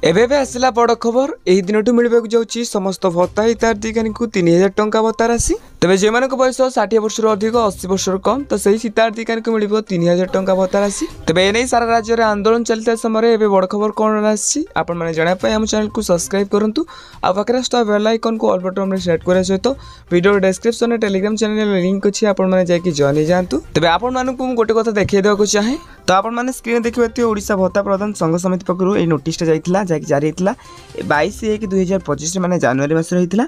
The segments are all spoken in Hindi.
एबे आसला बड़ खबर एही दिनटू मिलबाक जाउची समस्त भत्ता हिताधिकारी को 3000 टंका भत्ता राशि। तेज जो बयस 60 वर्ष अधिक 80 वर्ष कम तो सही हिताधिकारी को मिल 3000 टंका भत्ता राशि। तेज एने सारा राज्य में आंदोलन चलता समय एवं बड़ खबर कौन आसी आपने जानापी आम चैनल को सब्सक्राइब करूँ आ पाखे बेल आइकन को ऑल बटन में सेट करने सहित वीडियो डिस्क्रिप्शन में टेलीग्राम चैनल लिंक अच्छी आपने जाकि जॉइन हो जातु। तेज आपको गोटे कथा देखा देवाक चाहे तो आपने स्क्रीन देखिए ओडिशा भत्ता प्रदान संघ समिति पक्षर ये नोटिसटा जाइला जहाँकि जारी होता 22/1/2025 माने जनवरी मास होता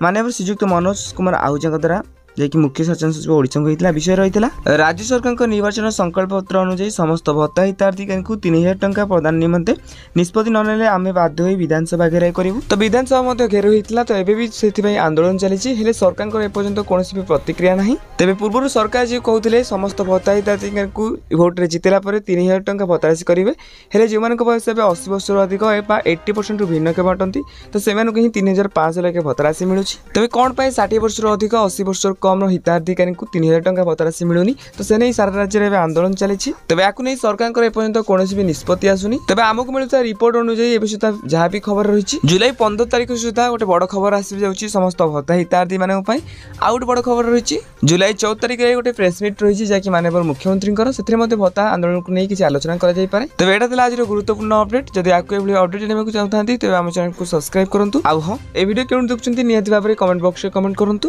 माननीय श्रीजुक्त मनोज कुमार आहूजा द्वारा जैकि मुख्य शासन सचिव ओडिशा को विषय रही है राज्य सरकार निर्वाचन संकल्प पत्र अनुसार समस्त भत्ता हिताधिकारी को 3000 टंका प्रदान निमंते निष्पत्ति ननेले आमे बाध्य होई विधानसभा घेराई करूँ। तो विधानसभा घेराई होता तो एबे भी से आंदोलन चली सरकार एपर्यंत कौन भी प्रतिक्रिया ना। तेज पूर्व सरकार जो कहते समस्त भत्ता हिताधिकारी को भोट्रे जितेला 3000 टंका भत्ता राशि करेंगे हेले जो बयस 80 वर्ष अधिक 80% भिन्न के बांटती तो से 3500 लेखे भत्ता राशि मिलूँ। तेज कौन 60 वर्ष अधिक 80 वर्ष कम हिताधिकारी को 3000 टंका भत्ता राशि मिलूनी तो से नहीं सारा राज्य में आंदोलन चली। तेज या नहीं सरकार एपर्यंत कौन भी निष्पत्ति आसुनी। तेज आमको मिलता रिपोर्ट अनुसार सुधा जहाँ भी खबर रही जुलाई 15 तारिख सुधा गोटे बड़ खबर आसी जाऊँगी समस्त भत्ता हितार्थी मानों आउ गोटे बड़ खबर रही जुलाई 14 तारिख में गोटे प्रेस मीट रही जहाँकि माननीय मुख्यमंत्री से भत्ता आंदोलन को लेकिन आलोचना कर तेज यहाँ आज गुरुत्वपूर्ण अपडेट जब आपको ये अपडेट जानते चाहते तेज आम चैनल को सब्सक्राइब करूँ। हाँ ये वीडियो क्यों देखते निहत भाव में कमेंट बॉक्स में कमेंट करूँ।